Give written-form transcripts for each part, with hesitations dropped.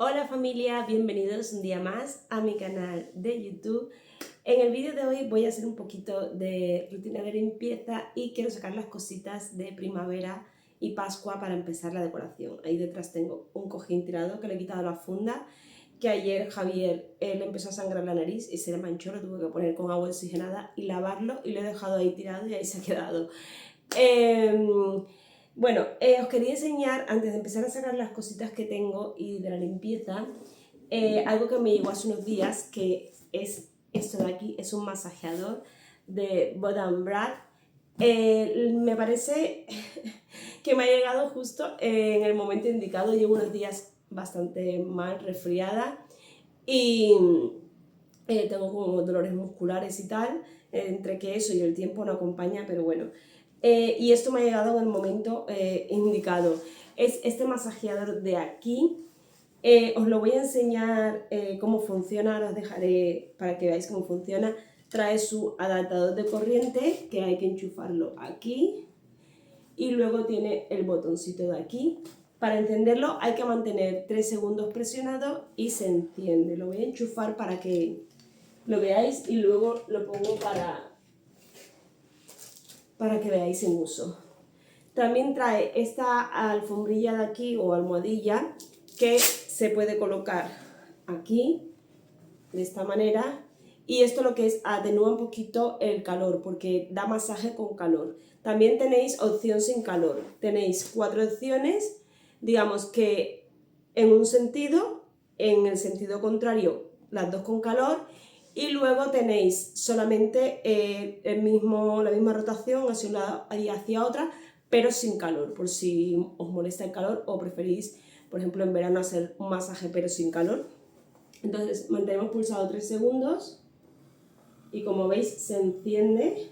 Hola familia, bienvenidos un día más a mi canal de YouTube. En el vídeo de hoy voy a hacer un poquito de rutina de limpieza y quiero sacar las cositas de primavera y Pascua para empezar la decoración. Ahí detrás tengo un cojín tirado que le he quitado la funda, que ayer Javier le empezó a sangrar la nariz y se le manchó, lo tuve que poner con agua oxigenada y lavarlo y lo he dejado ahí tirado y ahí se ha quedado. Bueno, os quería enseñar, antes de empezar a sacar las cositas que tengo y de la limpieza, algo que me llegó hace unos días, que es esto de aquí, es un masajeador de Bodan Brad. Me parece que me ha llegado justo en el momento indicado. Llevo unos días bastante mal, resfriada, y tengo como dolores musculares y tal, entre que eso y el tiempo no acompaña, pero bueno. Y esto me ha llegado en el momento indicado. Es este masajeador de aquí. Os lo voy a enseñar cómo funciona, ahora os dejaré para que veáis cómo funciona. Trae su adaptador de corriente, que hay que enchufarlo aquí, y luego tiene el botoncito de aquí. Para encenderlo hay que mantener 3 segundos presionado y se enciende. Lo voy a enchufar para que lo veáis y luego lo pongo para que veáis en uso. También trae esta alfombrilla de aquí o almohadilla que se puede colocar aquí de esta manera, y esto lo que es atenúa un poquito el calor porque da masaje con calor. También tenéis opción sin calor, tenéis 4 opciones, digamos que en un sentido, en el sentido contrario las dos con calor, y luego tenéis solamente la misma rotación hacia un lado y hacia otra, pero sin calor, por si os molesta el calor o preferís, por ejemplo, en verano hacer un masaje pero sin calor. Entonces mantenemos pulsado 3 segundos y como veis se enciende,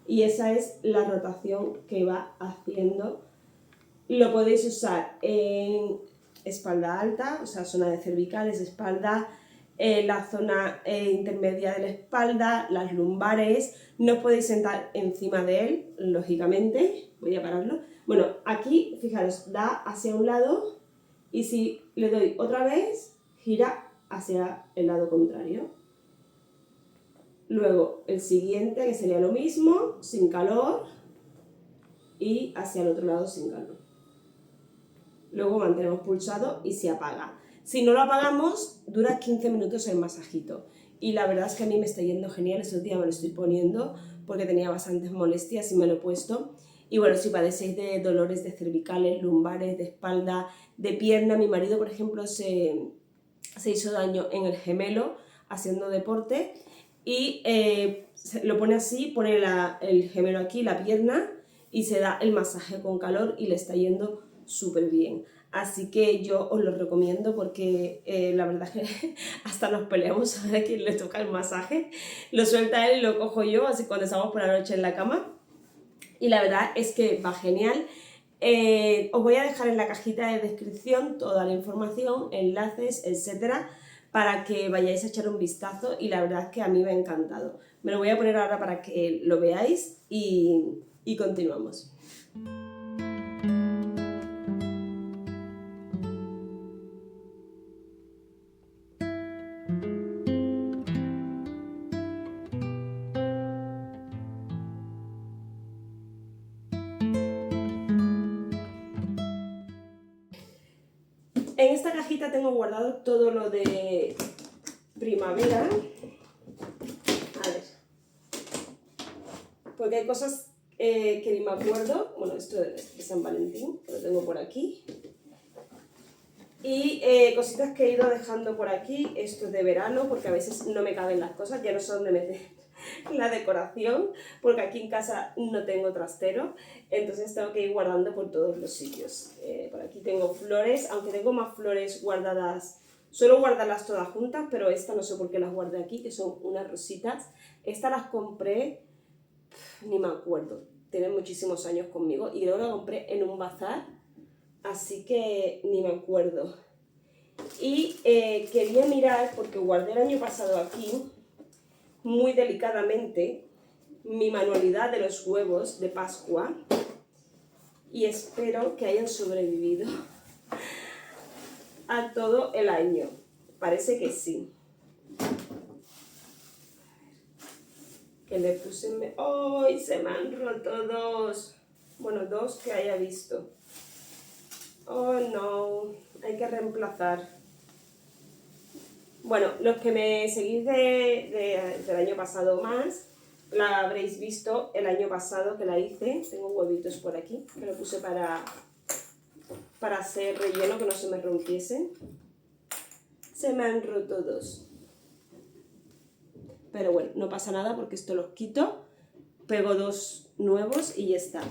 y esa es la rotación que va haciendo. Lo podéis usar en espalda alta, o sea, zona de cervicales, espalda, la zona intermedia de la espalda, las lumbares. No os podéis sentar encima de él, lógicamente. Voy a pararlo. Bueno, aquí, fijaros, da hacia un lado y si le doy otra vez, gira hacia el lado contrario. Luego el siguiente, que sería lo mismo, sin calor, y hacia el otro lado sin calor. Luego mantenemos pulsado y se apaga. Si no lo apagamos, dura 15 minutos el masajito. Y la verdad es que a mí me está yendo genial. Estos días me lo estoy poniendo porque tenía bastantes molestias y me lo he puesto. Y bueno, si padecéis de dolores de cervicales, lumbares, de espalda, de pierna, mi marido, por ejemplo, se hizo daño en el gemelo haciendo deporte y lo pone así, pone el gemelo aquí, la pierna, y se da el masaje con calor y le está yendo súper bien. Así que yo os lo recomiendo porque la verdad es que hasta nos peleamos a ver a quién le toca el masaje. Lo suelta él y lo cojo yo, así cuando estamos por la noche en la cama. Y la verdad es que va genial. Os voy a dejar en la cajita de descripción toda la información, enlaces, etcétera, para que vayáis a echar un vistazo, y la verdad es que a mí me ha encantado. Me lo voy a poner ahora para que lo veáis y continuamos. En esta cajita tengo guardado todo lo de primavera. A ver, porque hay cosas que ni me acuerdo. Bueno, esto de San Valentín, lo tengo por aquí. Y cositas que he ido dejando por aquí. Esto es de verano, porque a veces no me caben las cosas, ya no sé dónde meter la decoración, porque aquí en casa no tengo trastero, entonces tengo que ir guardando por todos los sitios. Por aquí tengo flores, aunque tengo más flores guardadas, suelo guardarlas todas juntas, pero esta no sé por qué las guardé aquí, que son unas rositas. Estas las compré, ni me acuerdo, tienen muchísimos años conmigo, y luego las compré en un bazar, así que ni me acuerdo. Y quería mirar, porque guardé el año pasado aquí, muy delicadamente, mi manualidad de los huevos de Pascua, y espero que hayan sobrevivido a todo el año. Parece que sí. Que le puse... ¡Ay! Se me han roto dos. Bueno, dos que haya visto. Oh no, hay que reemplazar. Bueno, los que me seguís del año pasado más, la habréis visto el año pasado que la hice. Tengo huevitos por aquí, que lo puse para hacer relleno, que no se me rompiesen. Se me han roto dos. Pero bueno, no pasa nada porque esto los quito, pego dos nuevos y ya está.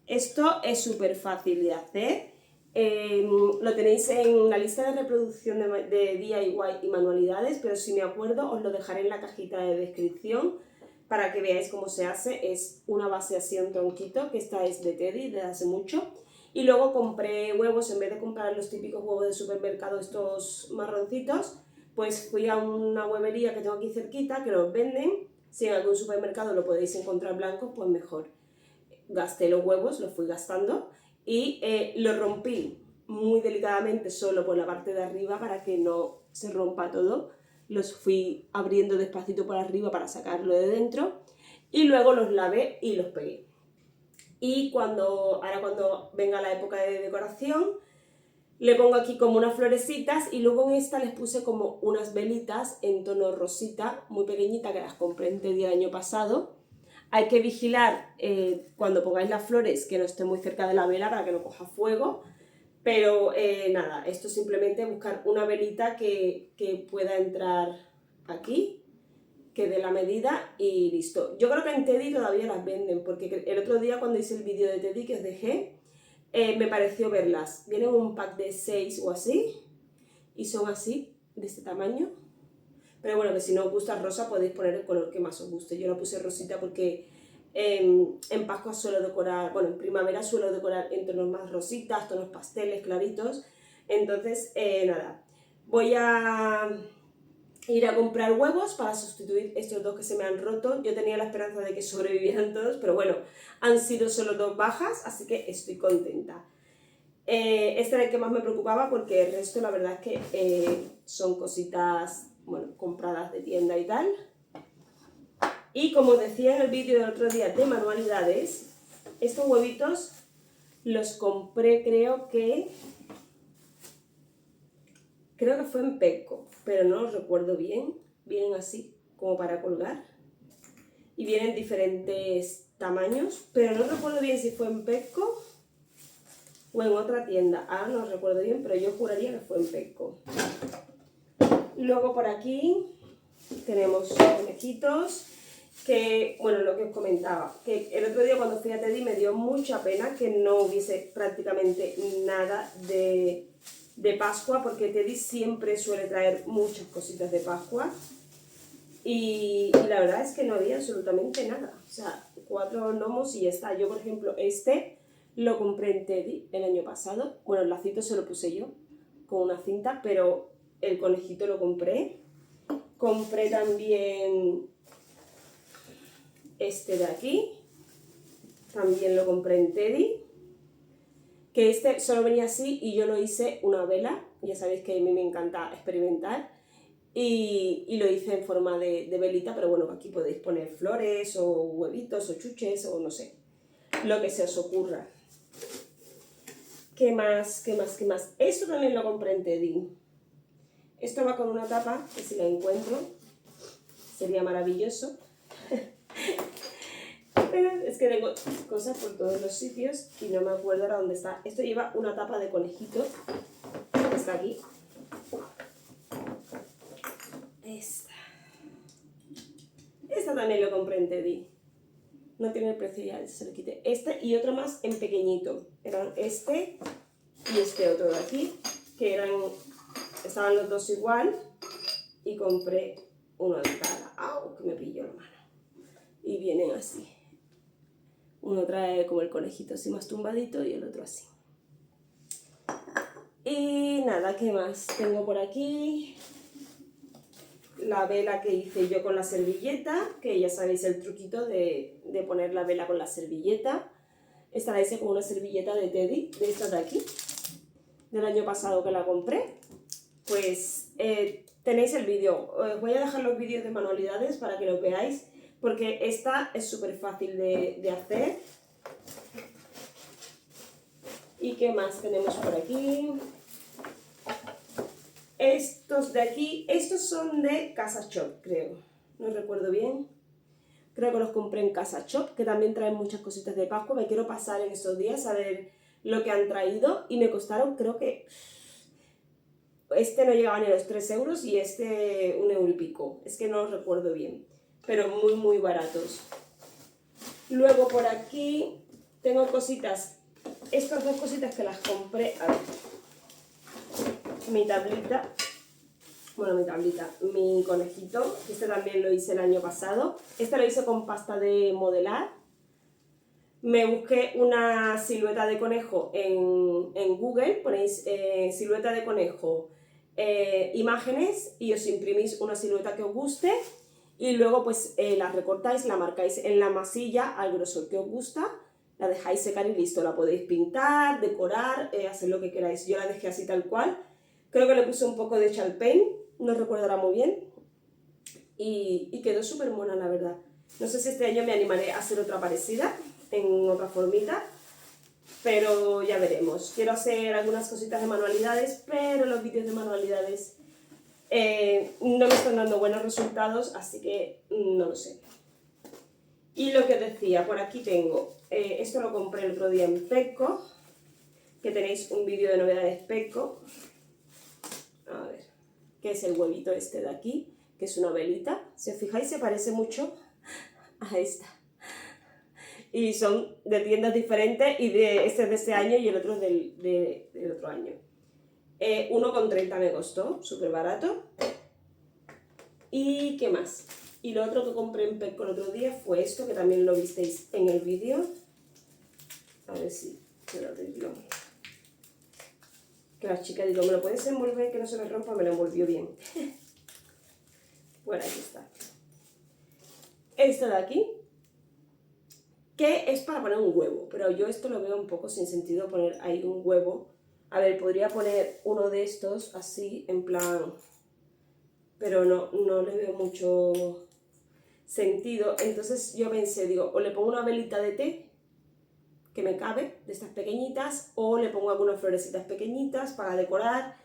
Esto es súper fácil de hacer. Lo tenéis en la lista de reproducción de DIY y manualidades, pero si me acuerdo os lo dejaré en la cajita de descripción para que veáis cómo se hace. Es una base así, un tronquito, que esta es de Teddy, de hace mucho. Y luego compré huevos, en vez de comprar los típicos huevos de supermercado, estos marroncitos, pues fui a una huevería que tengo aquí cerquita, que los venden. Si en algún supermercado lo podéis encontrar blancos, pues mejor. Gasté los huevos, los fui gastando y los rompí muy delicadamente solo por la parte de arriba para que no se rompa todo. Los fui abriendo despacito por arriba para sacarlo de dentro y luego los lavé y los pegué. Y ahora cuando venga la época de decoración, le pongo aquí como unas florecitas y luego en esta les puse como unas velitas en tono rosita, muy pequeñita, que las compré en Teddy el año pasado. Hay que vigilar cuando pongáis las flores que no esté muy cerca de la vela para que no coja fuego, pero nada, esto es simplemente buscar una velita que pueda entrar aquí, que dé la medida y listo. Yo creo que en Teddy todavía las venden, porque el otro día cuando hice el vídeo de Teddy que os dejé, me pareció verlas. Vienen un pack de 6 o así, y son así, de este tamaño. Pero bueno, que si no os gusta rosa podéis poner el color que más os guste. Yo la puse rosita porque en Pascua suelo decorar, bueno, en primavera suelo decorar en tonos más rositas, tonos pasteles, claritos. Entonces, nada, voy a ir a comprar huevos para sustituir estos dos que se me han roto. Yo tenía la esperanza de que sobrevivieran todos, pero bueno, han sido solo dos bajas, así que estoy contenta. Este era el que más me preocupaba porque el resto la verdad es que son cositas, bueno, compradas de tienda y tal. Y como decía en el vídeo del otro día de manualidades, estos huevitos los compré creo que fue en Pecco, pero no los recuerdo bien. Vienen así, como para colgar. Y vienen diferentes tamaños, pero no recuerdo bien si fue en Pecco o en otra tienda. Ahora no recuerdo bien, pero yo juraría que fue en Pecco. Luego por aquí tenemos conejitos, que, bueno, lo que os comentaba, que el otro día cuando fui a Teddy me dio mucha pena que no hubiese prácticamente nada de Pascua, porque Teddy siempre suele traer muchas cositas de Pascua y la verdad es que no había absolutamente nada. O sea, 4 gnomos y ya está. Yo, por ejemplo, este lo compré en Teddy el año pasado. Bueno, el lacito se lo puse yo con una cinta, pero el conejito lo compré. Compré también este de aquí, también lo compré en Teddy, que este solo venía así y yo lo hice una vela. Ya sabéis que a mí me encanta experimentar y lo hice en forma de velita, pero bueno, aquí podéis poner flores o huevitos o chuches o no sé, lo que se os ocurra. ¿Qué más? ¿Qué más? ¿Qué más? Esto también lo compré en Teddy. Esto va con una tapa, que si la encuentro sería maravilloso. Pero es que tengo cosas por todos los sitios y no me acuerdo ahora dónde está. Esto lleva una tapa de conejito, que está aquí. Esta también lo compré en Teddy. No tiene el precio, ya se lo quité. Este y otro más en pequeñito. Eran este y este otro de aquí, que estaban los dos igual y compré uno de cada. ¡Au! Que me pilló la mano. Y vienen así. Uno trae como el conejito así más tumbadito y el otro así. Y nada, ¿qué más tengo por aquí? La vela que hice yo con la servilleta, que ya sabéis el truquito de poner la vela con la servilleta. Esta la hice con una servilleta de Teddy, de estas de aquí. del año pasado que la compré, pues tenéis el vídeo. Os voy a dejar los vídeos de manualidades para que lo veáis, porque esta es súper fácil de hacer. ¿Y qué más tenemos por aquí? Estos de aquí, estos son de Casa Shop, creo. No recuerdo bien. Creo que los compré en Casa Shop, que también traen muchas cositas de Pascua. Me quiero pasar en estos días a ver lo que han traído. Y me costaron, creo que... Este no llegaba ni a los 3 euros y este 1 euro y pico. Es que no los recuerdo bien. Pero muy, muy baratos. Luego por aquí tengo cositas. Estas dos cositas que las compré. A ver. Mi tablita. Bueno, mi conejito, este también lo hice el año pasado. Este lo hice con pasta de modelar. Me busqué una silueta de conejo en Google, ponéis silueta de conejo, imágenes y os imprimís una silueta que os guste y luego pues la recortáis, la marcáis en la masilla al grosor que os gusta, la dejáis secar y listo. La podéis pintar, decorar, hacer lo que queráis. Yo la dejé así tal cual. Creo que le puse un poco de chalpain, no recuerdo ahora muy bien, y quedó súper mona, la verdad. No sé si este año me animaré a hacer otra parecida, en otra formita, pero ya veremos. Quiero hacer algunas cositas de manualidades, pero los vídeos de manualidades no me están dando buenos resultados, así que no lo sé. Y lo que decía, por aquí tengo, esto lo compré el otro día en Pecco, que tenéis un vídeo de novedades Pecco. A ver, que es el huevito este de aquí, que es una velita. Si os fijáis se parece mucho a esta. Y son de tiendas diferentes, y este es de este año y el otro es del otro año. 1,30 me costó, súper barato. ¿Y qué más? Y lo otro que compré en Pecco el otro día fue esto, que también lo visteis en el vídeo. A ver si me lo arreglo. Que la chica digo, ¿me lo puedes envolver que no se me rompa? Me lo envolvió bien. Bueno, aquí está. Esto de aquí, que es para poner un huevo, pero yo esto lo veo un poco sin sentido poner ahí un huevo. A ver, podría poner uno de estos así, en plan, pero no le veo mucho sentido. Entonces yo pensé, digo, o le pongo una velita de té, que me cabe, de estas pequeñitas, o le pongo algunas florecitas pequeñitas para decorar.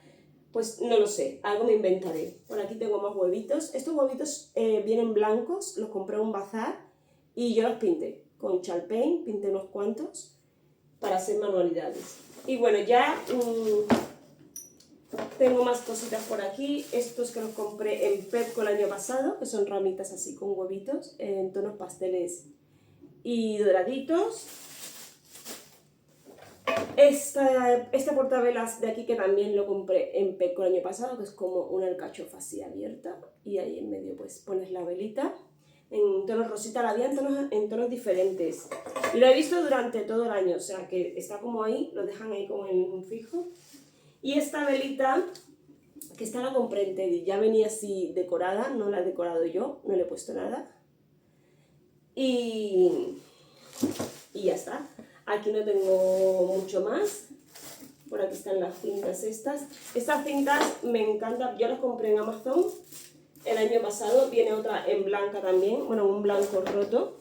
Pues no lo sé, algo me inventaré. Por aquí tengo más huevitos. Estos huevitos vienen blancos, los compré en un bazar y yo los pinté con chalpain, pinté unos cuantos para hacer manualidades. Y bueno, ya tengo más cositas por aquí. Estos que los compré en Pecco el año pasado, que son ramitas así con huevitos en tonos pasteles y doraditos. Este portavelas de aquí que también lo compré en Pecco el año pasado, que es como una alcachofa así abierta y ahí en medio pues pones la velita en tonos rosita, la había en tonos diferentes. Lo he visto durante todo el año, o sea que está como ahí, lo dejan ahí como en un fijo. Y esta velita, que esta la compré en Teddy, ya venía así decorada, no la he decorado yo, no le he puesto nada. Y ya está. Aquí no tengo mucho más. Por aquí están las cintas estas. Estas cintas me encantan. Yo las compré en Amazon el año pasado. Viene otra en blanca también. Bueno, un blanco roto.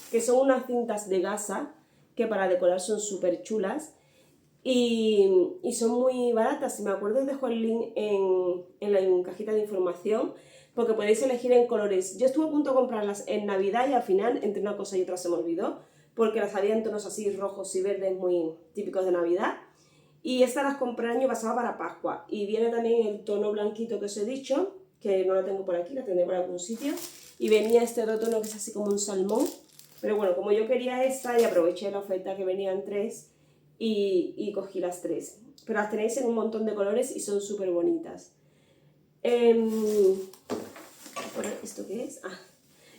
Que son unas cintas de gasa que para decorar son súper chulas. Y son muy baratas. Si me acuerdo os dejo el link en la cajita de información, porque podéis elegir en colores. Yo estuve a punto de comprarlas en Navidad y al final entre una cosa y otra se me olvidó, porque las había en tonos así rojos y verdes muy típicos de Navidad. Y estas las compré el año pasado para Pascua. Y viene también el tono blanquito que os he dicho, que no la tengo por aquí, la tendré por algún sitio. Y venía este otro tono que es así como un salmón. Pero bueno, como yo quería esta y aproveché la oferta que venían tres, y cogí las tres. Pero las tenéis en un montón de colores y son súper bonitas. ¿Esto qué es? Ah,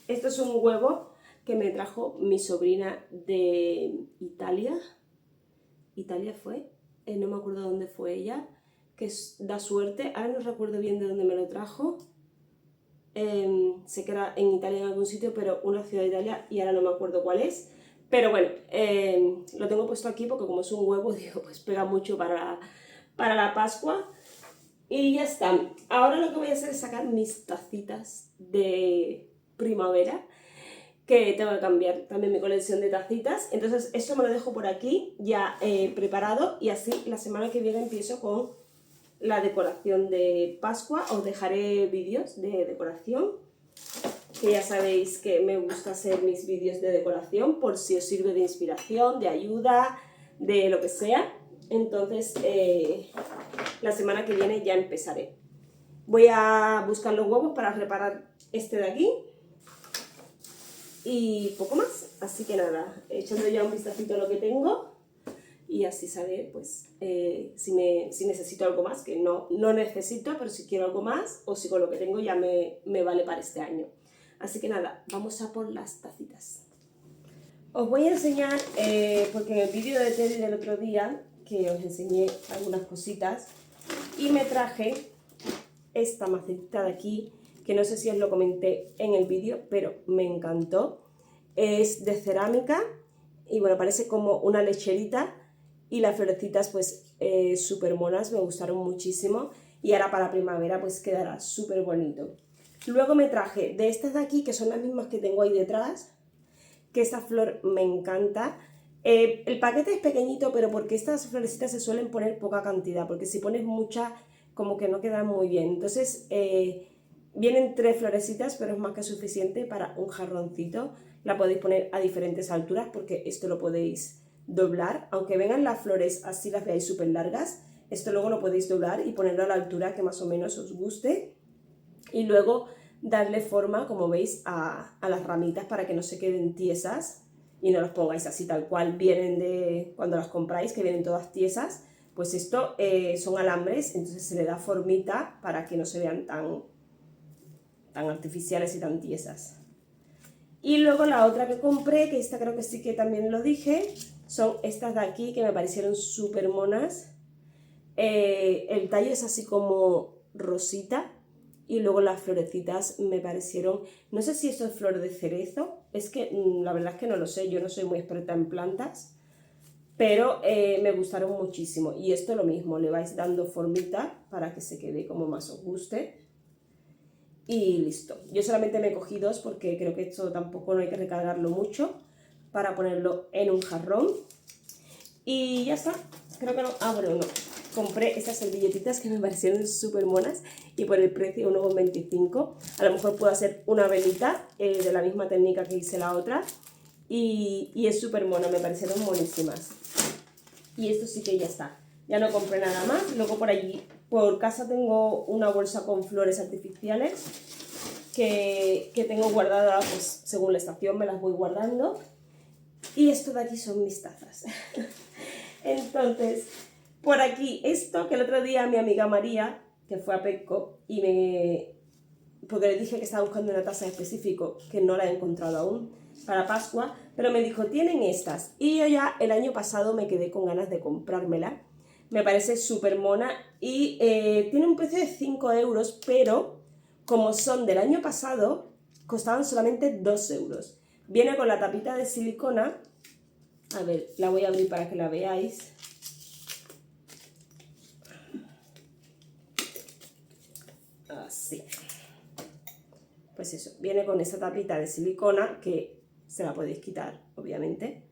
esto es un huevo que me trajo mi sobrina de Italia. ¿Italia fue? No me acuerdo dónde fue ella. Que da suerte. Ahora no recuerdo bien de dónde me lo trajo. Sé que era en Italia en algún sitio, pero una ciudad de Italia y ahora no me acuerdo cuál es. Pero bueno, lo tengo puesto aquí porque como es un huevo, digo, pues pega mucho para para la Pascua. Y ya está. Ahora lo que voy a hacer es sacar mis tacitas de primavera, que tengo que cambiar también mi colección de tacitas. Entonces esto me lo dejo por aquí ya preparado, y así la semana que viene empiezo con la decoración de Pascua. Os dejaré vídeos de decoración, que ya sabéis que me gusta hacer mis vídeos de decoración por si os sirve de inspiración, de ayuda, de lo que sea. Entonces la semana que viene ya empezaré. Voy a buscar los huevos para reparar este de aquí y poco más. Así que nada, echando ya un vistacito a lo que tengo y así saber pues si necesito algo más, que no necesito, pero si quiero algo más o si con lo que tengo ya me vale para este año. Así que nada, vamos a por las tacitas. Os voy a enseñar, porque en el vídeo de Teddy del otro día, que os enseñé algunas cositas, y me traje esta macetita de aquí, que no sé si os lo comenté en el vídeo, pero me encantó. Es de cerámica y bueno, parece como una lecherita, y las florecitas pues súper monas, me gustaron muchísimo, y ahora para primavera pues quedará súper bonito. Luego me traje de estas de aquí, que son las mismas que tengo ahí detrás, que esta flor me encanta. El paquete es pequeñito, pero porque estas florecitas se suelen poner poca cantidad, porque si pones mucha como que no quedan muy bien. Entonces vienen 3 florecitas, pero es más que suficiente para un jarroncito. La podéis poner a diferentes alturas, porque esto lo podéis doblar. Aunque vengan las flores así, las veáis súper largas, esto luego lo podéis doblar y ponerlo a la altura que más o menos os guste. Y luego darle forma, como veis, a las ramitas para que no se queden tiesas y no las pongáis así tal cual vienen de cuando las compráis, que vienen todas tiesas. Pues esto son alambres, entonces se le da formita para que no se vean tan artificiales y tan tiesas. Y luego la otra que compré, que esta creo que sí que también lo dije, son estas de aquí, que me parecieron súper monas. El tallo es así como rosita, y luego las florecitas me parecieron, no sé si esto es flor de cerezo, es que la verdad es que no lo sé, yo no soy muy experta en plantas, pero me gustaron muchísimo. Y esto lo mismo, le vais dando formita para que se quede como más os guste. Y listo. Yo solamente me cogí 2 porque creo que esto tampoco no hay que recargarlo mucho, para ponerlo en un jarrón. Y ya está. Creo que no. Ah, bueno, no. Compré estas servilletitas que me parecieron súper monas, y por el precio 1,25. A lo mejor puedo hacer una velita de la misma técnica que hice la otra. Y es súper mona, me parecieron monísimas. Y esto sí que ya está. Ya no compré nada más. Luego por allí, por casa, tengo una bolsa con flores artificiales que tengo guardada, pues según la estación me las voy guardando. Y esto de aquí son mis tazas. Entonces, por aquí, esto que el otro día mi amiga María, que fue a Petco, porque le dije que estaba buscando una taza específica que no la he encontrado aún para Pascua, pero me dijo, tienen estas. Y yo ya el año pasado me quedé con ganas de comprármela. Me parece súper mona y tiene un precio de 5 euros, pero como son del año pasado, costaban solamente 2 euros. Viene con la tapita de silicona. A ver, la voy a abrir para que la veáis. Así. Pues eso, viene con esa tapita de silicona que se la podéis quitar, obviamente.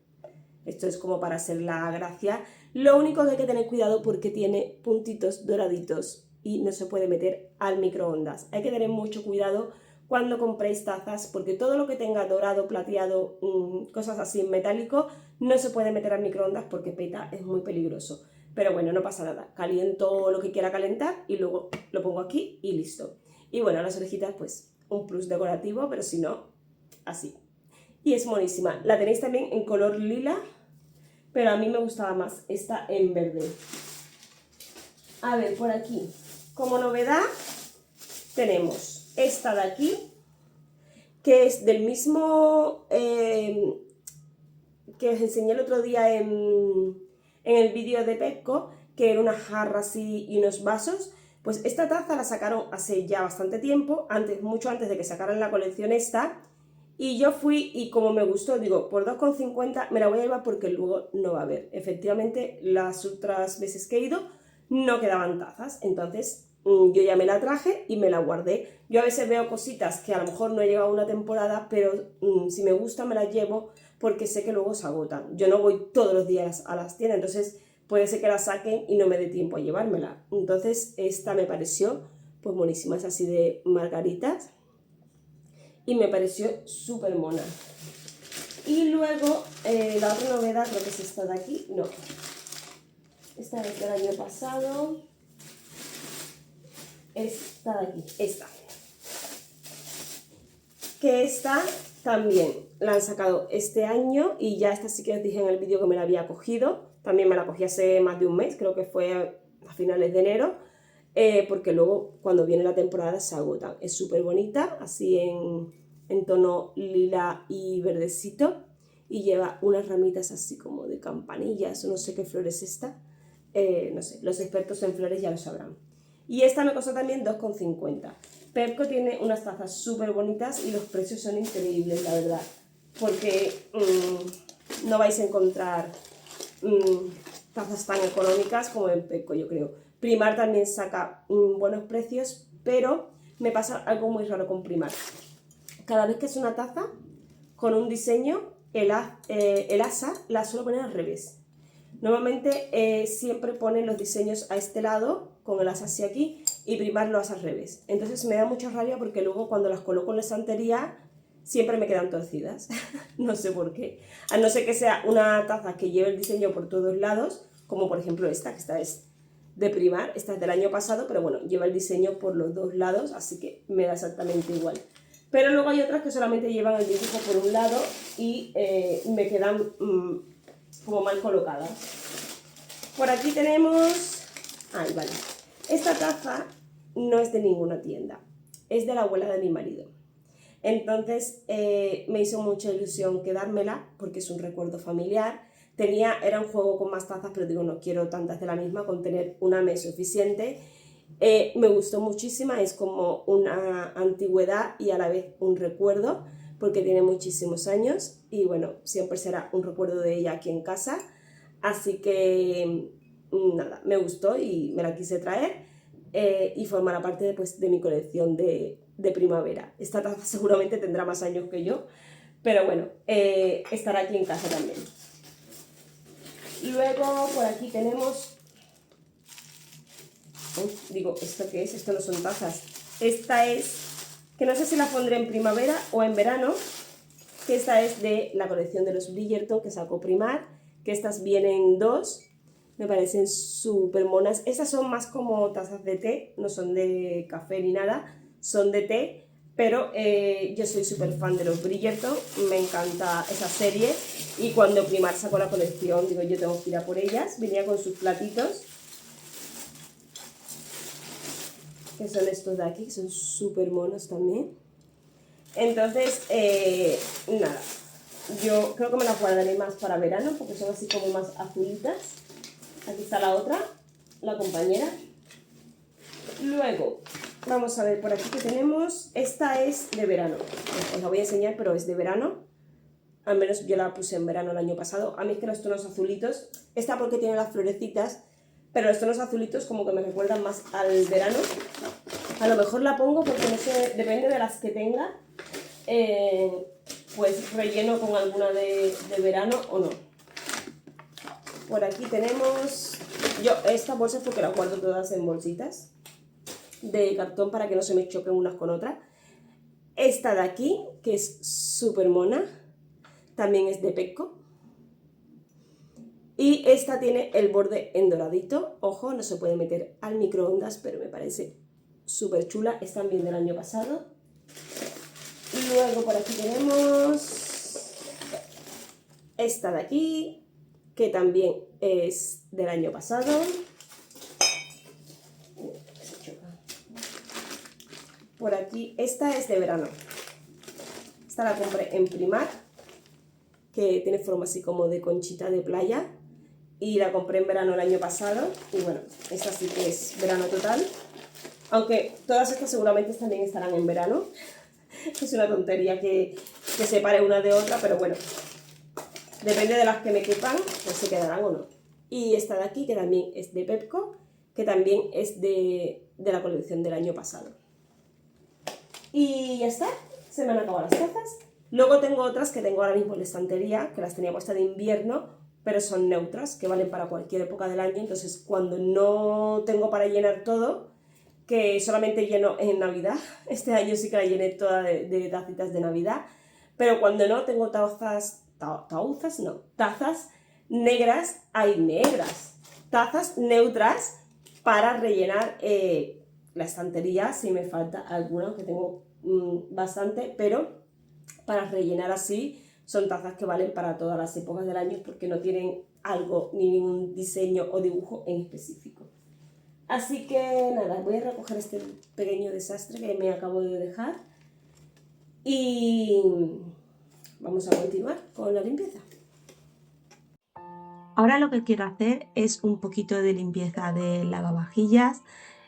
Esto es como para hacer la gracia. Lo único que hay que tener cuidado porque tiene puntitos doraditos y no se puede meter al microondas. Hay que tener mucho cuidado cuando compréis tazas, porque todo lo que tenga dorado, plateado, cosas así en metálico, no se puede meter al microondas porque peta, es muy peligroso. Pero bueno, no pasa nada. Caliento lo que quiera calentar y luego lo pongo aquí y listo. Y bueno, las orejitas pues un plus decorativo, pero si no, así. Y es monísima. La tenéis también en color lila, pero a mí me gustaba más esta en verde. A ver, por aquí, como novedad, tenemos esta de aquí, que es del mismo que os enseñé el otro día en el vídeo de Petco, que era una jarra así y unos vasos. Pues esta taza la sacaron hace ya bastante tiempo, mucho antes de que sacaran la colección esta, y yo fui y como me gustó, digo, por 2,50 me la voy a llevar porque luego no va a haber. Efectivamente, las otras veces que he ido no quedaban tazas. Entonces yo ya me la traje y me la guardé. Yo a veces veo cositas que a lo mejor no he llegado a una temporada, pero si me gusta me las llevo porque sé que luego se agotan. Yo no voy todos los días a las tiendas, entonces puede ser que la saquen y no me dé tiempo a llevármela. Entonces esta me pareció pues buenísima, es así de margaritas y me pareció súper mona. Y luego la otra novedad, creo que es esta de aquí, no, esta es del año pasado, esta de aquí, esta, que esta también la han sacado este año y ya esta sí que os dije en el vídeo que me la había cogido, también me la cogí hace más de un mes, creo que fue a finales de enero, porque luego cuando viene la temporada se agotan. Es súper bonita, así en tono lila y verdecito, y lleva unas ramitas así como de campanillas, no sé qué flor es esta, no sé, los expertos en flores ya lo sabrán. Y esta me costó también 2,50. Pepco tiene unas tazas súper bonitas y los precios son increíbles, la verdad, porque no vais a encontrar tazas tan económicas como en Pepco, yo creo. Primar también saca buenos precios, pero me pasa algo muy raro con Primar. Cada vez que es una taza con un diseño, el asa la suelo poner al revés. Normalmente siempre ponen los diseños a este lado, con el asa hacia aquí, y Primar lo hace al revés. Entonces me da mucha rabia porque luego cuando las coloco en la estantería siempre me quedan torcidas. No sé por qué. A no ser que sea una taza que lleve el diseño por todos lados, como por ejemplo esta, que esta es de Primar, esta es del año pasado, pero bueno, lleva el diseño por los dos lados, así que me da exactamente igual. Pero luego hay otras que solamente llevan el dibujo por un lado y me quedan como mal colocadas. Por aquí tenemos... Ay, vale. Esta taza no es de ninguna tienda, es de la abuela de mi marido. Entonces me hizo mucha ilusión quedármela porque es un recuerdo familiar. Era un juego con más tazas, pero digo, no quiero tantas de la misma, con tener una me es suficiente. Me gustó muchísimo, es como una antigüedad y a la vez un recuerdo, porque tiene muchísimos años y bueno, siempre será un recuerdo de ella aquí en casa. Así que nada, me gustó y me la quise traer y formará parte de mi colección de primavera. Esta taza seguramente tendrá más años que yo, pero bueno, estará aquí en casa también. Luego por aquí tenemos... digo, ¿esto qué es? Esto no son tazas. Esta es, que no sé si la pondré en primavera o en verano, que esta es de la colección de los Bridgerton que sacó Primar, que estas vienen dos, me parecen súper monas. Estas son más como tazas de té, no son de café ni nada, son de té, pero yo soy súper fan de los Bridgerton, me encanta esa serie y cuando Primar sacó la colección, digo, yo tengo que ir a por ellas. Venía con sus platitos, que son estos de aquí, que son súper monos también. Entonces, nada, yo creo que me las guardaré más para verano porque son así como más azulitas. Aquí está la otra, la compañera. Luego, vamos a ver por aquí que tenemos. Esta es de verano. Os la voy a enseñar, pero es de verano. Al menos yo la puse en verano el año pasado. A mí es que los tonos azulitos, esta porque tiene las florecitas, pero los tonos azulitos como que me recuerdan más al verano. A lo mejor la pongo porque no sé, depende de las que tenga, pues relleno con alguna de verano o no. Por aquí tenemos, yo esta bolsa es porque las guardo todas en bolsitas de cartón para que no se me choquen unas con otras. Esta de aquí, que es súper mona, también es de Pepco. Y esta tiene el borde en doradito, ojo, no se puede meter al microondas, pero me parece súper chula, es también del año pasado. Y luego por aquí tenemos esta de aquí, que también es del año pasado. Por aquí, esta es de verano. Esta la compré en Primar, que tiene forma así como de conchita de playa. Y la compré en verano el año pasado. Y bueno, esta sí que es verano total. Aunque todas estas seguramente también estarán en verano. Es una tontería que separe una de otra, pero bueno. Depende de las que me quepan, pues se quedarán o no. Y esta de aquí, que también es de Pepco, que también es de la colección del año pasado. Y ya está, se me han acabado las tazas. Luego tengo otras que tengo ahora mismo en la estantería, que las tenía puestas de invierno, pero son neutras, que valen para cualquier época del año. Entonces, cuando no tengo para llenar todo, que solamente lleno en Navidad, este año sí que la llené toda de tacitas de Navidad, pero cuando no, tengo tazas tazas neutras para rellenar la estantería, si me falta alguna, que tengo bastante, pero para rellenar así son tazas que valen para todas las épocas del año porque no tienen algo ni ningún diseño o dibujo en específico. Así que nada, voy a recoger este pequeño desastre que me acabo de dejar y vamos a continuar con la limpieza. Ahora lo que quiero hacer es un poquito de limpieza de lavavajillas.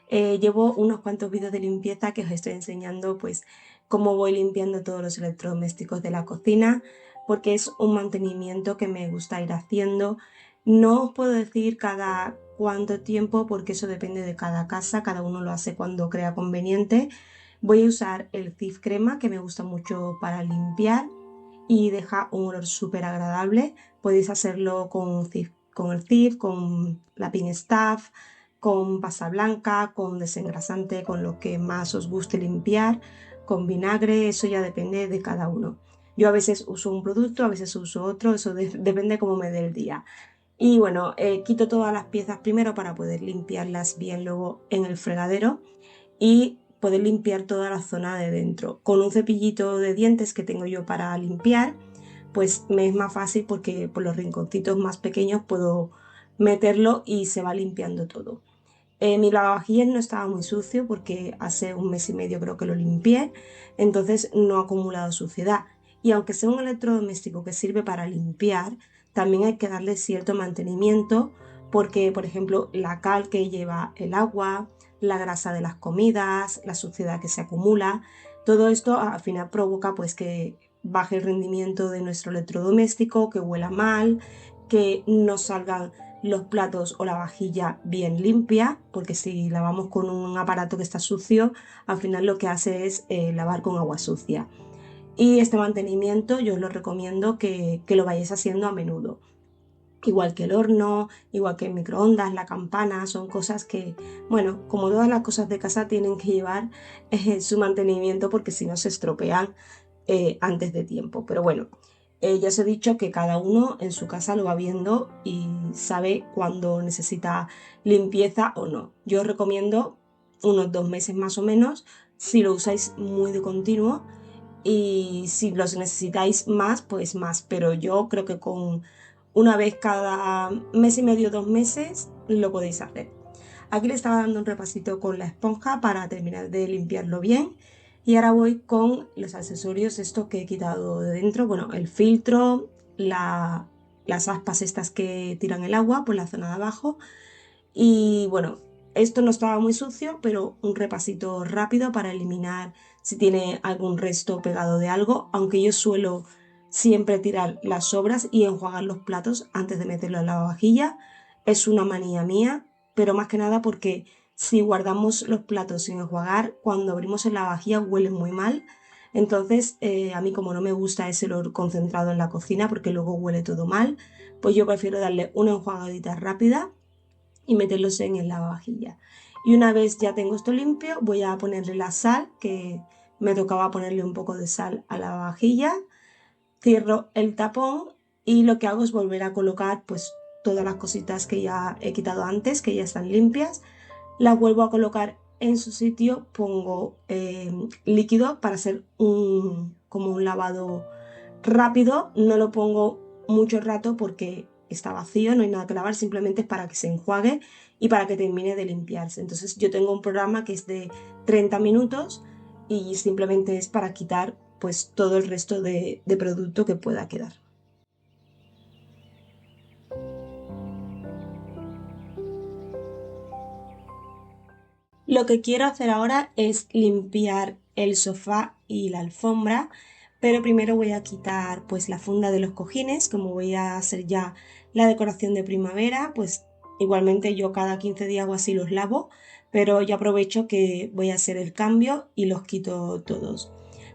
Llevo unos cuantos vídeos de limpieza que os estoy enseñando pues cómo voy limpiando todos los electrodomésticos de la cocina, porque es un mantenimiento que me gusta ir haciendo. No os puedo decir cada cuánto tiempo porque eso depende de cada casa, cada uno lo hace cuando crea conveniente. Voy a usar el Cif Crema, que me gusta mucho para limpiar y deja un olor súper agradable. Podéis hacerlo con el Cif, con la Pink Stuff, con pasta blanca, con desengrasante, con lo que más os guste limpiar, con vinagre, eso ya depende de cada uno. Yo a veces uso un producto, a veces uso otro, eso depende cómo me dé el día. Y bueno, quito todas las piezas primero para poder limpiarlas bien luego en el fregadero y poder limpiar toda la zona de dentro. Con un cepillito de dientes que tengo yo para limpiar, pues me es más fácil porque por los rinconcitos más pequeños puedo meterlo y se va limpiando todo. Mi lavavajillas no estaba muy sucio porque hace un mes y medio creo que lo limpié, entonces no ha acumulado suciedad. Y aunque sea un electrodoméstico que sirve para limpiar, también hay que darle cierto mantenimiento porque, por ejemplo, la cal que lleva el agua, la grasa de las comidas, la suciedad que se acumula, todo esto al final provoca pues que baje el rendimiento de nuestro electrodoméstico, que huela mal, que no salgan los platos o la vajilla bien limpia, porque si lavamos con un aparato que está sucio, al final lo que hace es lavar con agua sucia. Y este mantenimiento yo os lo recomiendo que lo vayáis haciendo a menudo. Igual que el horno, igual que el microondas, la campana, son cosas que, bueno, como todas las cosas de casa tienen que llevar su mantenimiento porque si no se estropean antes de tiempo. Pero bueno, ya os he dicho que cada uno en su casa lo va viendo y sabe cuándo necesita limpieza o no. Yo os recomiendo unos 2 meses más o menos si lo usáis muy de continuo y si los necesitáis más, pues más. Pero yo creo que con una vez cada mes y medio, 2 meses, lo podéis hacer. Aquí le estaba dando un repasito con la esponja para terminar de limpiarlo bien. Y ahora voy con los accesorios, estos que he quitado de dentro. Bueno, el filtro, las aspas estas que tiran el agua por la zona de abajo. Y bueno, esto no estaba muy sucio, pero un repasito rápido para eliminar si tiene algún resto pegado de algo. Aunque yo suelo siempre tirar las sobras y enjuagar los platos antes de meterlo en la lavavajilla. Es una manía mía, pero más que nada porque si guardamos los platos sin enjuagar, cuando abrimos en la vajilla huelen muy mal. Entonces, a mí como no me gusta ese olor concentrado en la cocina porque luego huele todo mal, pues yo prefiero darle una enjuagadita rápida y meterlos en el lavavajilla. Y una vez ya tengo esto limpio, voy a ponerle la sal, que me tocaba ponerle un poco de sal a la vajilla. Cierro el tapón y lo que hago es volver a colocar pues todas las cositas que ya he quitado antes, que ya están limpias, las vuelvo a colocar en su sitio, pongo líquido para hacer como un lavado rápido, no lo pongo mucho rato porque está vacío, no hay nada que lavar, simplemente es para que se enjuague y para que termine de limpiarse. Entonces yo tengo un programa que es de 30 minutos y simplemente es para quitar pues todo el resto de producto que pueda quedar. Lo que quiero hacer ahora es limpiar el sofá y la alfombra, pero primero voy a quitar pues la funda de los cojines, como voy a hacer ya la decoración de primavera, pues Igualmente yo cada 15 días o así los lavo, pero ya aprovecho que voy a hacer el cambio y los quito todos.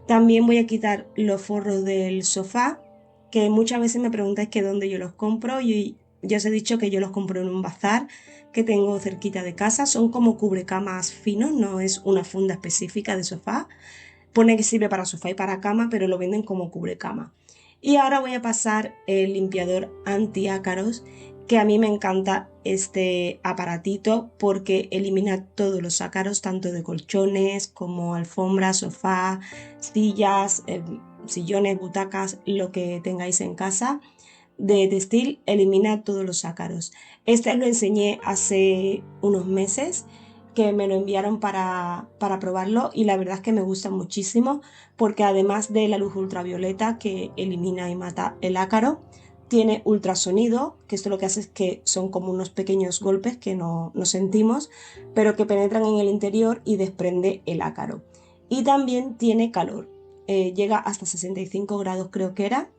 También voy a quitar los forros del sofá, que muchas veces me preguntáis que dónde yo los compro y ya os he dicho que yo los compro en un bazar que tengo cerquita de casa. Son como cubrecamas finos, no es una funda específica de sofá. Pone que sirve para sofá y para cama, pero lo venden como cubrecama. Y ahora voy a pasar el limpiador antiácaros, que a mí me encanta este aparatito porque elimina todos los ácaros, tanto de colchones como alfombras, sofá, sillas, sillones, butacas, lo que tengáis en casa. De textil elimina todos los ácaros. Este lo enseñé hace unos meses que me lo enviaron para probarlo y la verdad es que me gusta muchísimo porque además de la luz ultravioleta que elimina y mata el ácaro, tiene ultrasonido, que esto lo que hace es que son como unos pequeños golpes que no sentimos, pero que penetran en el interior y desprende el ácaro. Y también tiene calor, llega hasta 65 grados creo que era,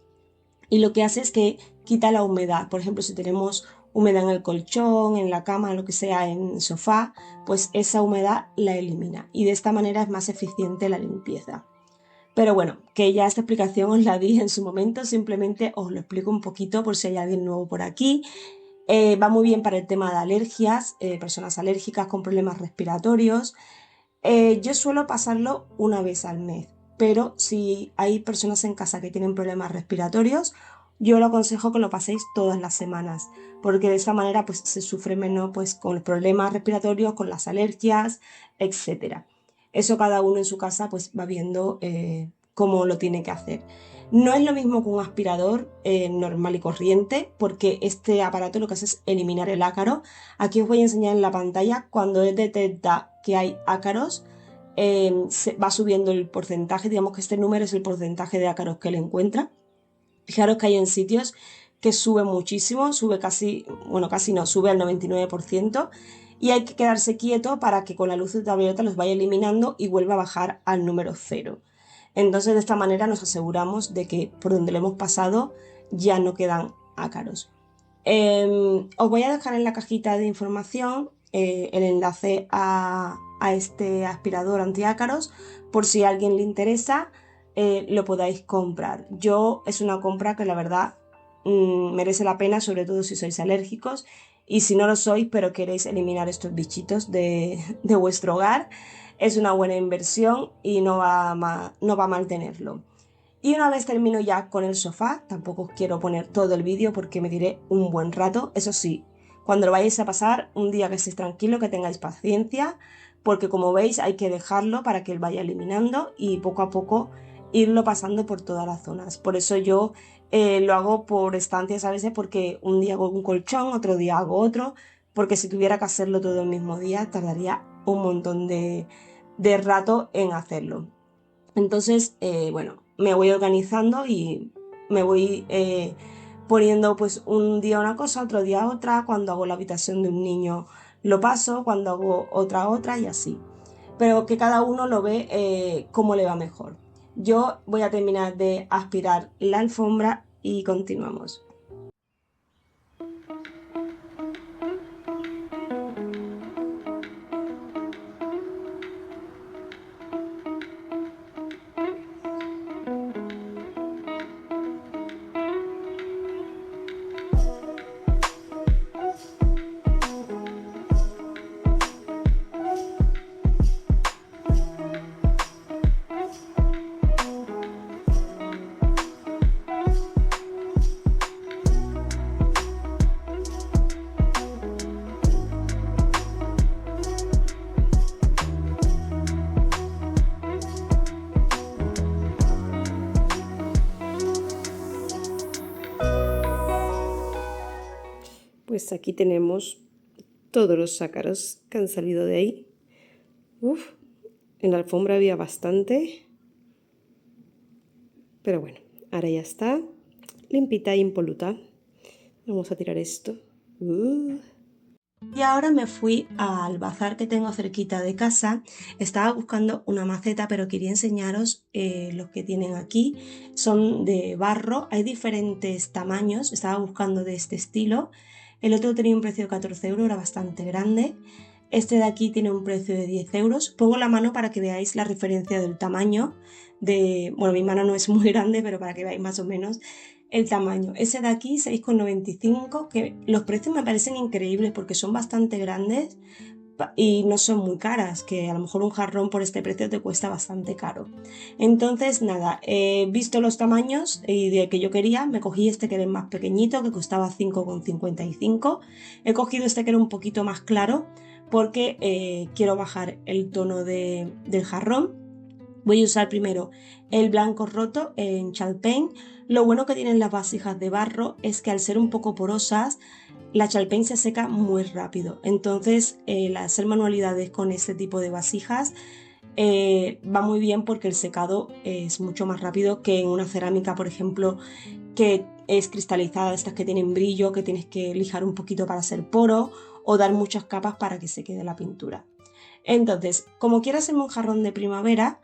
y lo que hace es que quita la humedad. Por ejemplo, si tenemos humedad en el colchón, en la cama, lo que sea, en el sofá, pues esa humedad la elimina y de esta manera es más eficiente la limpieza. Pero bueno, que ya esta explicación os la di en su momento, simplemente os lo explico un poquito por si hay alguien nuevo por aquí. Va muy bien para el tema de alergias, personas alérgicas con problemas respiratorios. Yo suelo pasarlo una vez al mes, pero si hay personas en casa que tienen problemas respiratorios, yo lo aconsejo que lo paséis todas las semanas, porque de esta manera pues se sufre menos pues con los problemas respiratorios, con las alergias, etcétera. Eso cada uno en su casa pues va viendo cómo lo tiene que hacer. No es lo mismo que un aspirador normal y corriente, porque este aparato lo que hace es eliminar el ácaro. Aquí os voy a enseñar en la pantalla cuando él detecta que hay ácaros, se va subiendo el porcentaje, digamos que este número es el porcentaje de ácaros que él encuentra. Fijaros que hay en sitios que sube muchísimo, sube casi, bueno, casi no, sube al 99% y hay que quedarse quieto para que con la luz ultravioleta los vaya eliminando y vuelva a bajar al número cero. Entonces de esta manera nos aseguramos de que por donde lo hemos pasado ya no quedan ácaros. Os voy a dejar en la cajita de información el enlace a este aspirador antiácaros por si a alguien le interesa, lo podáis comprar. Yo es una compra que la verdad merece la pena, sobre todo si sois alérgicos y si no lo sois pero queréis eliminar estos bichitos de vuestro hogar, es una buena inversión y no va mal tenerlo. Y una vez termino ya con el sofá, tampoco os quiero poner todo el vídeo porque me diré un buen rato. Eso sí, cuando lo vayáis a pasar, un día que estéis tranquilo, que tengáis paciencia, porque como veis hay que dejarlo para que él vaya eliminando y poco a poco irlo pasando por todas las zonas. Por eso yo lo hago por estancias a veces porque un día hago un colchón, otro día hago otro, porque si tuviera que hacerlo todo el mismo día tardaría un montón de rato en hacerlo. Entonces, bueno, me voy organizando y me voy poniendo pues un día una cosa, otro día otra, cuando hago la habitación de un niño lo paso, cuando hago otra y así. Pero que cada uno lo ve cómo le va mejor. Yo voy a terminar de aspirar la alfombra y continuamos. Pues aquí tenemos todos los ácaros que han salido de ahí. Uf, en la alfombra había bastante. Pero bueno, ahora ya está limpita e impoluta. Vamos a tirar esto. Y ahora me fui al bazar que tengo cerquita de casa. Estaba buscando una maceta, pero quería enseñaros los que tienen aquí. Son de barro, hay diferentes tamaños. Estaba buscando de este estilo, El otro tenía un precio de 14 euros, era bastante grande. Este de aquí tiene un precio de 10 euros. Pongo la mano para que veáis la referencia del tamaño. Bueno, mi mano no es muy grande, pero para que veáis más o menos el tamaño. Ese de aquí, 6,95, que los precios me parecen increíbles porque son bastante grandes y no son muy caras, que a lo mejor un jarrón por este precio te cuesta bastante caro. Entonces nada, he visto los tamaños y de que yo quería, me cogí este que era más pequeñito, que costaba 5,55. He cogido este que era un poquito más claro porque quiero bajar el tono del jarrón. Voy a usar primero el blanco roto en Chalpain. Lo bueno que tienen las vasijas de barro es que al ser un poco porosas, la Chalpain se seca muy rápido. Entonces, el hacer manualidades con este tipo de vasijas va muy bien porque el secado es mucho más rápido que en una cerámica, por ejemplo, que es cristalizada, estas que tienen brillo, que tienes que lijar un poquito para hacer poro o dar muchas capas para que se quede la pintura. Entonces, como quiero hacerme un jarrón de primavera,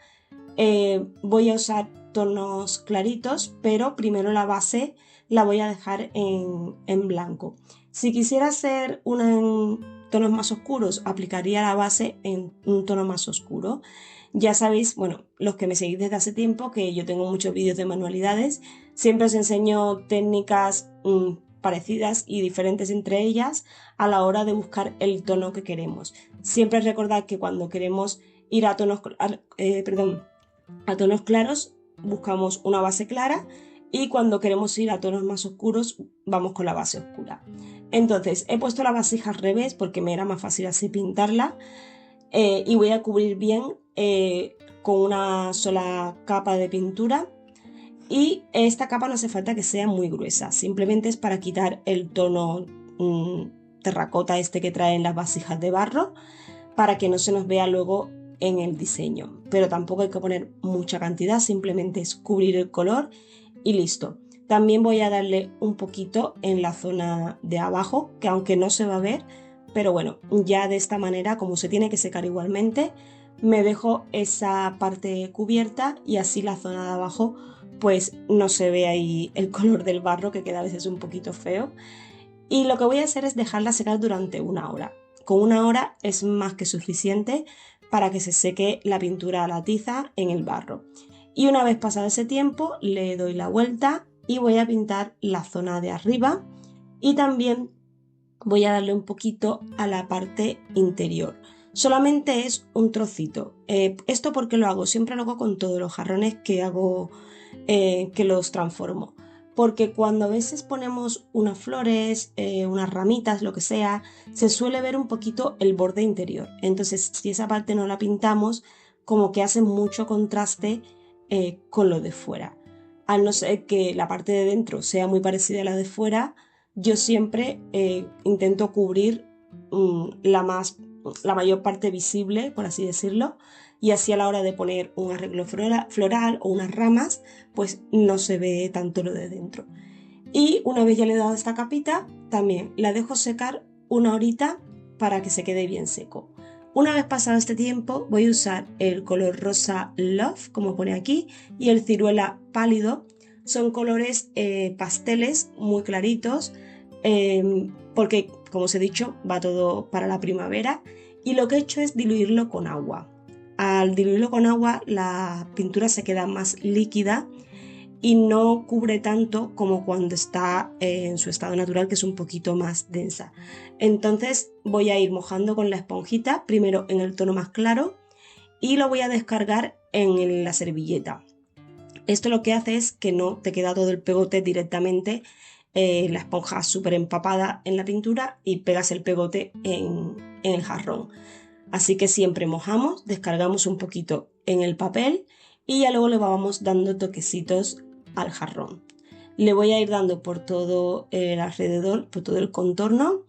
voy a usar tonos claritos, pero primero la base la voy a dejar en blanco. Si quisiera hacer una en tonos más oscuros, aplicaría la base en un tono más oscuro. Ya sabéis, bueno, los que me seguís desde hace tiempo, que yo tengo muchos vídeos de manualidades, siempre os enseño técnicas parecidas y diferentes entre ellas a la hora de buscar el tono que queremos. Siempre recordad que cuando queremos ir a tonos claros buscamos una base clara y cuando queremos ir a tonos más oscuros vamos con la base oscura. Entonces he puesto la vasija al revés porque me era más fácil así pintarla y voy a cubrir bien con una sola capa de pintura, y esta capa no hace falta que sea muy gruesa, simplemente es para quitar el tono terracota este que traen las vasijas de barro para que no se nos vea luego en el diseño, pero tampoco hay que poner mucha cantidad, simplemente es cubrir el color y listo. También voy a darle un poquito en la zona de abajo, que aunque no se va a ver, pero bueno, ya de esta manera, como se tiene que secar igualmente, me dejo esa parte cubierta y así la zona de abajo pues no se ve ahí el color del barro, que queda a veces un poquito feo. Y lo que voy a hacer es dejarla secar durante 1 hora. Con 1 hora es más que suficiente para que se seque la pintura a la tiza en el barro. Y una vez pasado ese tiempo le doy la vuelta y voy a pintar la zona de arriba y también voy a darle un poquito a la parte interior. Solamente es un trocito. Esto porque lo hago, siempre lo hago con todos los jarrones que hago, que los transformo. Porque cuando a veces ponemos unas flores, unas ramitas, lo que sea, se suele ver un poquito el borde interior. Entonces, si esa parte no la pintamos, como que hace mucho contraste con lo de fuera. A no ser que la parte de dentro sea muy parecida a la de fuera, yo siempre intento cubrir la mayor parte visible, por así decirlo, y así a la hora de poner un arreglo floral o unas ramas, pues no se ve tanto lo de dentro. Y una vez ya le he dado esta capita, también la dejo secar 1 horita para que se quede bien seco. Una vez pasado este tiempo, voy a usar el color rosa Love, como pone aquí, y el ciruela pálido. Son colores pasteles muy claritos, porque, como os he dicho, va todo para la primavera. Y lo que he hecho es diluirlo con agua. Al diluirlo con agua, la pintura se queda más líquida y no cubre tanto como cuando está en su estado natural, que es un poquito más densa. Entonces voy a ir mojando con la esponjita, primero en el tono más claro, y lo voy a descargar en la servilleta. Esto lo que hace es que no te queda todo el pegote directamente, la esponja súper empapada en la pintura y pegas el pegote en el jarrón. Así que siempre mojamos, descargamos un poquito en el papel y ya luego le vamos dando toquecitos al jarrón. Le voy a ir dando por todo el alrededor, por todo el contorno,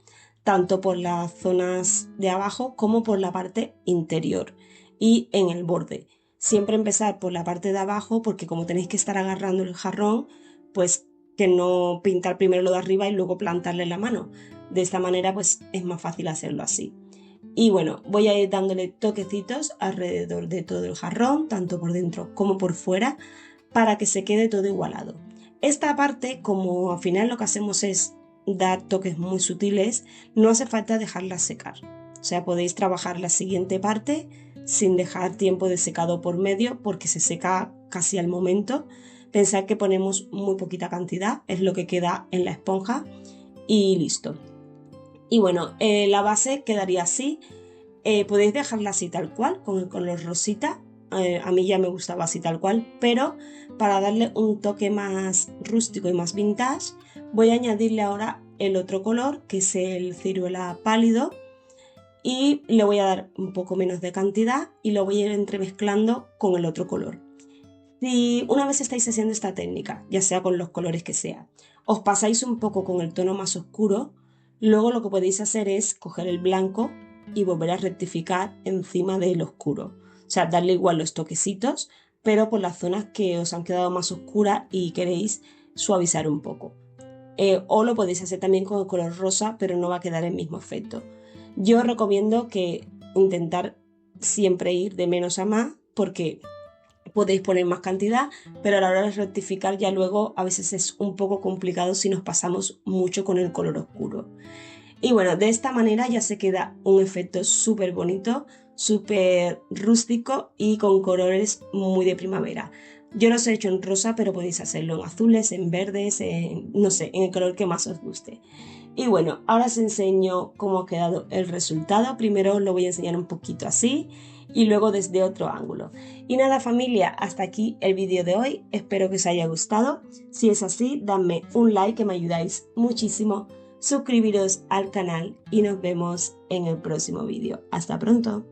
tanto por las zonas de abajo como por la parte interior y en el borde. Siempre empezar por la parte de abajo porque como tenéis que estar agarrando el jarrón, pues que no pintar primero lo de arriba y luego plantarle la mano. De esta manera pues es más fácil hacerlo así. Y bueno, voy a ir dándole toquecitos alrededor de todo el jarrón, tanto por dentro como por fuera, para que se quede todo igualado. Esta parte, como al final lo que hacemos es dar toques muy sutiles, no hace falta dejarlas secar. O sea, podéis trabajar la siguiente parte sin dejar tiempo de secado por medio porque se seca casi al momento. Pensad que ponemos muy poquita cantidad, es lo que queda en la esponja y listo. Y bueno, la base quedaría así. Podéis dejarla así tal cual, con el color rosita. A mí ya me gustaba así tal cual, pero para darle un toque más rústico y más vintage, voy a añadirle ahora el otro color, que es el ciruela pálido, y le voy a dar un poco menos de cantidad y lo voy a ir entremezclando con el otro color. Si una vez estáis haciendo esta técnica, ya sea con los colores que sea, os pasáis un poco con el tono más oscuro, luego lo que podéis hacer es coger el blanco y volver a rectificar encima del oscuro. O sea, darle igual los toquecitos, pero por las zonas que os han quedado más oscuras y queréis suavizar un poco. O lo podéis hacer también con el color rosa, pero no va a quedar el mismo efecto. Yo recomiendo que intentar siempre ir de menos a más, porque podéis poner más cantidad, pero a la hora de rectificar ya luego a veces es un poco complicado si nos pasamos mucho con el color oscuro. Y bueno, de esta manera ya se queda un efecto súper bonito, súper rústico y con colores muy de primavera. Yo los he hecho en rosa, pero podéis hacerlo en azules, en verdes, no sé, en el color que más os guste. Y bueno, ahora os enseño cómo ha quedado el resultado. Primero os lo voy a enseñar un poquito así y luego desde otro ángulo. Y nada familia, hasta aquí el vídeo de hoy. Espero que os haya gustado. Si es así, dadme un like que me ayudáis muchísimo. Suscribiros al canal y nos vemos en el próximo vídeo. Hasta pronto.